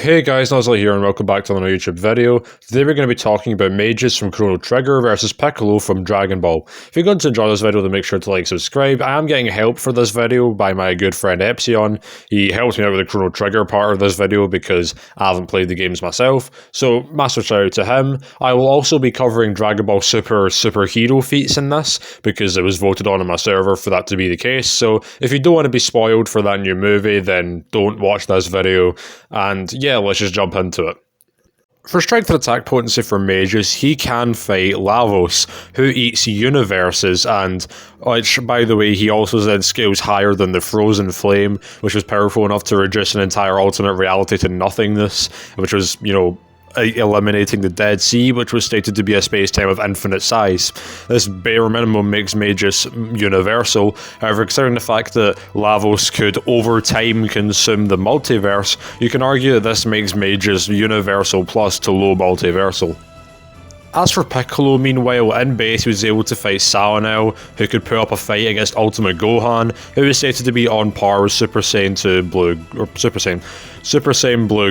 Hey guys, Nozzle here and welcome back to another YouTube video. Today we're going to be talking about Magus from Chrono Trigger versus Piccolo from Dragon Ball. If you're going to enjoy this video, then make sure to like, subscribe. I am getting help for this video by my good friend Epsilon. He helps me out with the Chrono Trigger part of this video because I haven't played the games myself. So massive shout out to him. I will also be covering Dragon Ball superhero feats in this because it was voted on my server for that to be the case. So if you don't want to be spoiled for that new movie, then don't watch this video. And yeah, let's just jump into it. For strength and attack potency for Magus, he can fight Lavos, who eats universes, and which, by the way, he also then scales higher than the Frozen Flame, which was powerful enough to reduce an entire alternate reality to nothingness, which was, eliminating the Dead Sea, which was stated to be a space-time of infinite size. This bare minimum makes Magus universal. However, considering the fact that Lavos could over time consume the multiverse, you can argue that this makes Magus universal plus to low multiversal. As for Piccolo, meanwhile, in base he was able to fight Salanel, who could put up a fight against Ultimate Gohan, who is stated to be on par with Super Saiyan Blue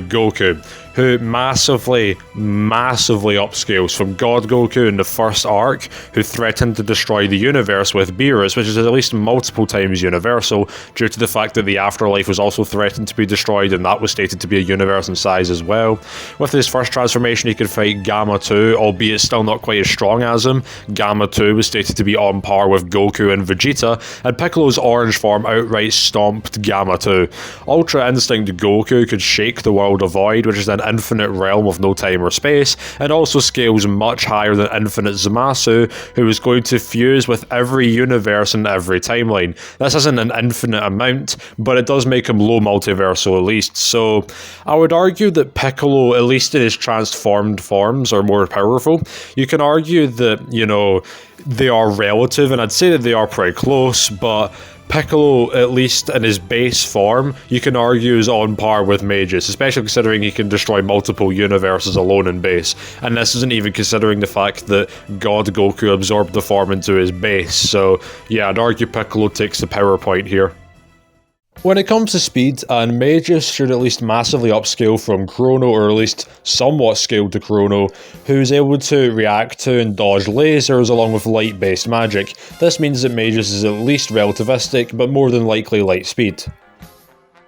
Goku, who massively upscales from God Goku in the first arc, who threatened to destroy the universe with Beerus, which is at least multiple times universal, due to the fact that the afterlife was also threatened to be destroyed, and that was stated to be a universe in size as well. With his first transformation, he could fight Gamma 2, albeit still not quite as strong as him. Gamma 2 was stated to be on par with Goku and Vegeta, and Piccolo's orange form outright stomped Gamma 2. Ultra Instinct Goku could shake the world of Void, which is an infinite realm of no time or space, and also scales much higher than Infinite Zamasu, who is going to fuse with every universe and every timeline. This isn't an infinite amount, but it does make him low multiversal at least, so I would argue that Piccolo, at least in his transformed forms, are more powerful. You can argue that, they are relative, and I'd say that they are pretty close, but Piccolo, at least in his base form, you can argue is on par with Magus, especially considering he can destroy multiple universes alone in base. And this isn't even considering the fact that God Goku absorbed the form into his base, so yeah, I'd argue Piccolo takes the power point here. When it comes to speed, and Magus should at least massively upscale from Crono, or at least somewhat scaled to Crono, who's able to react to and dodge lasers along with light-based magic. This means that Magus is at least relativistic, but more than likely light speed.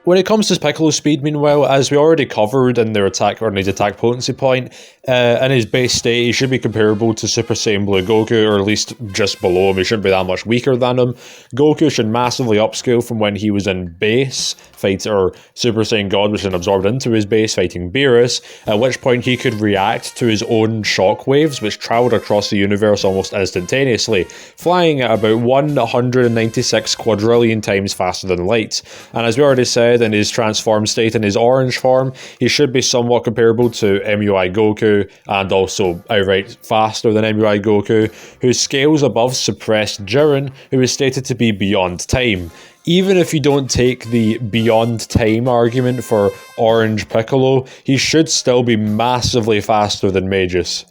When it comes to Piccolo's speed, meanwhile, as we already covered in their attack or his attack potency point, in his base state, he should be comparable to Super Saiyan Blue Goku, or at least just below him. He shouldn't be that much weaker than him. Goku should massively upscale from when he was in base fight, or Super Saiyan God, which then absorbed into his base fighting Beerus, at which point he could react to his own shockwaves, which travelled across the universe almost instantaneously, flying at about 196 quadrillion times faster than light. And as we already said, in his transformed state, in his orange form, he should be somewhat comparable to MUI Goku, and also outright faster than MUI Goku, who scales above suppressed Jiren, who is stated to be beyond time. Even if you don't take the beyond time argument for Orange Piccolo, he should still be massively faster than Magus.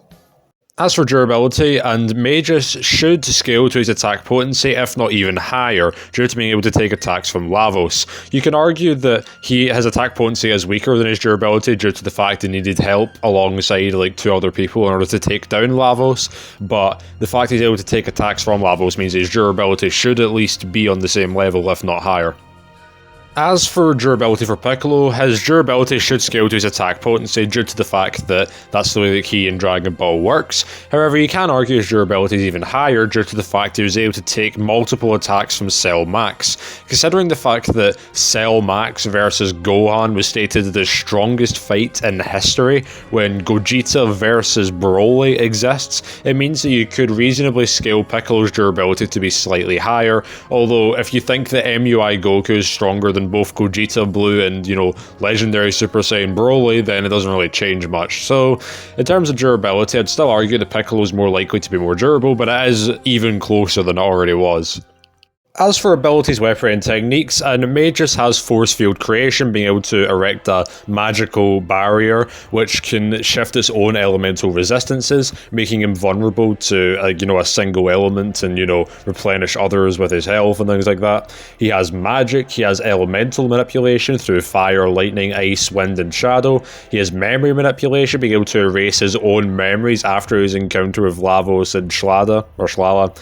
As for durability, and Magus should scale to his attack potency, if not even higher, due to being able to take attacks from Lavos. You can argue that his attack potency is weaker than his durability due to the fact he needed help alongside two other people in order to take down Lavos, but the fact he's able to take attacks from Lavos means his durability should at least be on the same level, if not higher. As for durability for Piccolo, his durability should scale to his attack potency due to the fact that that's the way that he in Dragon Ball works. However, you can argue his durability is even higher due to the fact he was able to take multiple attacks from Cell Max. Considering the fact that Cell Max versus Gohan was stated the strongest fight in history when Gogeta versus Broly exists, it means that you could reasonably scale Piccolo's durability to be slightly higher, although if you think that MUI Goku is stronger than both Gogeta Blue and, legendary Super Saiyan Broly, then it doesn't really change much. So, in terms of durability, I'd still argue that Piccolo is more likely to be more durable, but it is even closer than it already was. As for abilities, weaponry, and techniques, and Magus has force field creation, being able to erect a magical barrier which can shift its own elemental resistances, making him vulnerable to a single element and replenish others with his health and things like that. He has magic, he has elemental manipulation through fire, lightning, ice, wind, and shadow. He has memory manipulation, being able to erase his own memories after his encounter with Lavos and Shlala.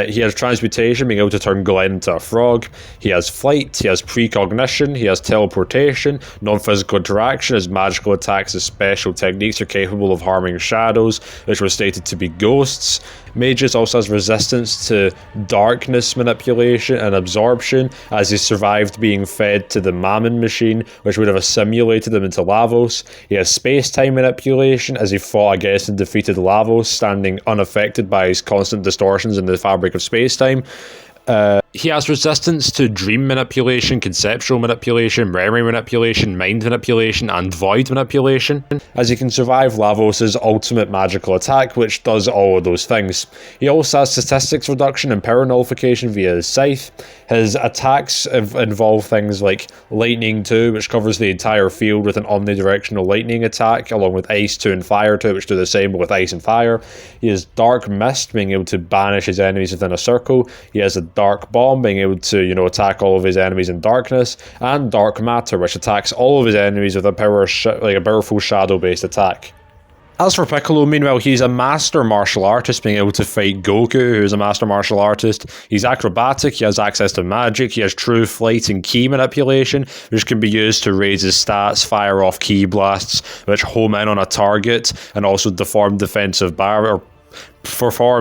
He has transmutation, being able to turn Glenn into a frog. He has flight, he has precognition, he has teleportation, non-physical interaction. His magical attacks, his special techniques are capable of harming shadows, which were stated to be ghosts. Magus also has resistance to darkness manipulation and absorption, as he survived being fed to the Mammon machine, which would have assimilated him into Lavos. He has space-time manipulation, as he fought against and defeated Lavos, standing unaffected by his constant distortions in the fabric of space-time. He has resistance to dream manipulation, conceptual manipulation, memory manipulation, mind manipulation, and void manipulation, as he can survive Lavos' ultimate magical attack, which does all of those things. He also has statistics reduction and power nullification via his scythe. His attacks involve things like Lightning 2, which covers the entire field with an omnidirectional lightning attack, along with Ice 2 and Fire 2, which do the same but with ice and fire. He has Dark Mist, being able to banish his enemies within a circle. He has a Dark Bomb, being able to, attack all of his enemies in darkness, and Dark Matter, which attacks all of his enemies with a powerful shadow-based attack. As for Piccolo, meanwhile, he's a master martial artist, being able to fight Goku, who is a master martial artist. He's acrobatic, he has access to magic, he has true flight and ki manipulation, which can be used to raise his stats, fire off ki blasts, which home in on a target, and also perform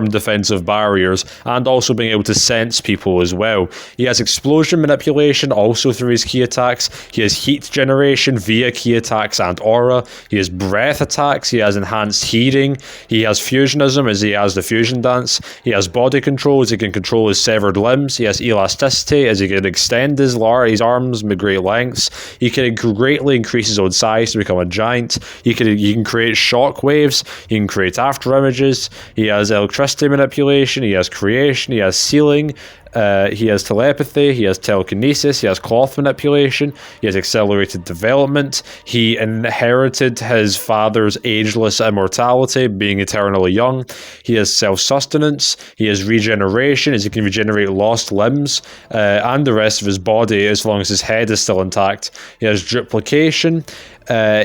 defensive barriers, and also being able to sense people as well. He has explosion manipulation also through his ki attacks. He has heat generation via ki attacks and aura. He has breath attacks. He has enhanced healing. He has fusionism, as he has the fusion dance. He has body control, as he can control his severed limbs. He has elasticity, as he can extend his arms with great lengths. He can greatly increase his own size to become a giant. He can create shock waves. He can create after images. He has electricity manipulation, he has creation, he has sealing, he has telepathy, he has telekinesis, he has cloth manipulation, he has accelerated development, he inherited his father's ageless immortality, being eternally young, he has self-sustenance, he has regeneration, as he can regenerate lost limbs, and the rest of his body as long as his head is still intact. He has duplication.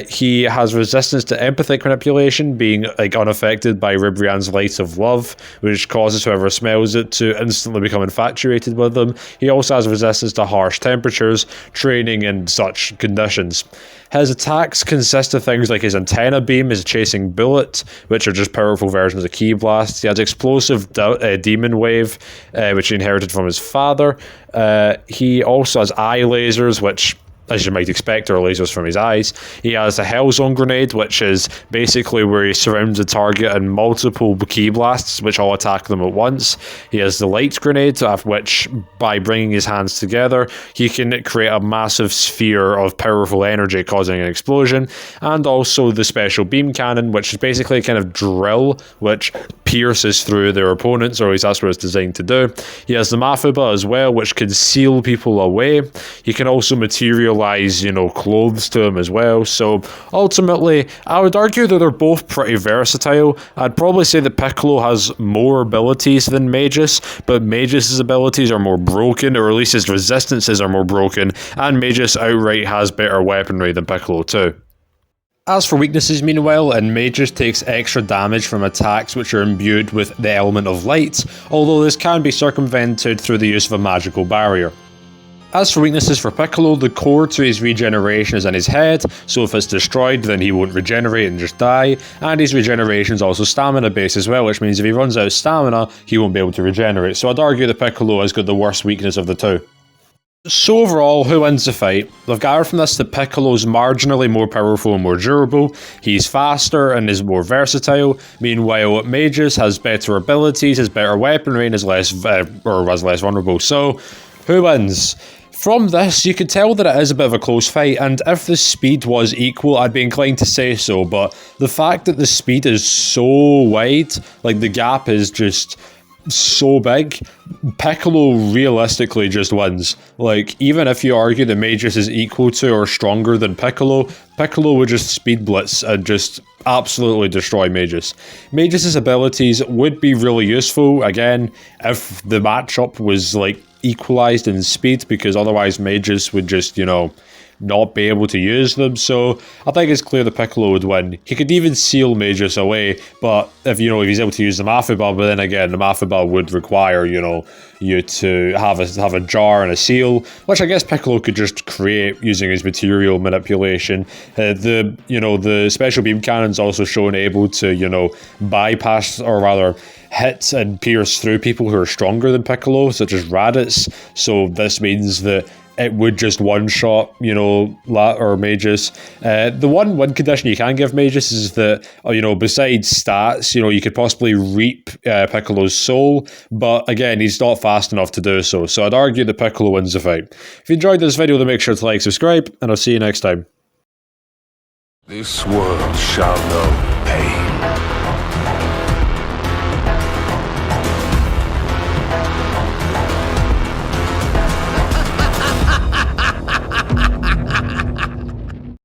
He has resistance to empathic manipulation, being unaffected by Ribrian's light of love, which causes whoever smells it to instantly become infatuated with them. He also has resistance to harsh temperatures, training in such conditions. His attacks consist of things like his antenna beam, his chasing bullet, which are just powerful versions of ki blasts. He has explosive demon wave, which he inherited from his father. He also has eye lasers, which, as you might expect, are lasers from his eyes. He has a Hellzone grenade, which is basically where he surrounds the target in multiple ki blasts, which all attack them at once. He has the Light grenade, which, by bringing his hands together, he can create a massive sphere of powerful energy, causing an explosion. And also the Special Beam Cannon, which is basically a kind of drill, which pierces through their opponents, or at least that's what it's designed to do. He has the Mafuba as well, which can seal people away. He can also materialize, clothes to him as well. So ultimately, I would argue that they're both pretty versatile. I'd probably say that Piccolo has more abilities than Magus, but Magus' abilities are more broken, or at least his resistances are more broken, and Magus outright has better weaponry than Piccolo too. As for weaknesses, meanwhile, and Magus takes extra damage from attacks which are imbued with the element of light, although this can be circumvented through the use of a magical barrier. As for weaknesses for Piccolo, the core to his regeneration is in his head, so if it's destroyed then he won't regenerate and just die, and his regeneration is also stamina based as well, which means if he runs out of stamina, he won't be able to regenerate. So I'd argue that Piccolo has got the worst weakness of the two. So overall, who wins the fight? I've gathered from this that Piccolo's marginally more powerful and more durable, he's faster and is more versatile, meanwhile Magus has better abilities, has better weaponry, and is less vulnerable. So, who wins? From this, you can tell that it is a bit of a close fight, and if the speed was equal, I'd be inclined to say so, but the fact that the speed is so wide, the gap is just so big, Piccolo realistically just wins. Like, even if you argue that Magus is equal to or stronger than Piccolo, Piccolo would just speed blitz and just absolutely destroy Magus. Magus's abilities would be really useful, again, if the matchup was, like, equalized in speed, because otherwise Magus would just, you know, not be able to use them. So I think it's clear that Piccolo would win. He could even seal Magus away, but if he's able to use the Mafuba, but then again, the Mafuba would require, you to have a jar and a seal, which I guess Piccolo could just create using his material manipulation. The special beam cannon's also shown able to, bypass, or rather hit and pierce through people who are stronger than Piccolo, such as Raditz. So this means that it would just one-shot, Magus. The one condition you can give Magus is that, besides stats, you could possibly reap Piccolo's soul, but again, he's not fast enough to do so. So I'd argue that Piccolo wins the fight. If you enjoyed this video, then make sure to like, subscribe, and I'll see you next time. This world shall know.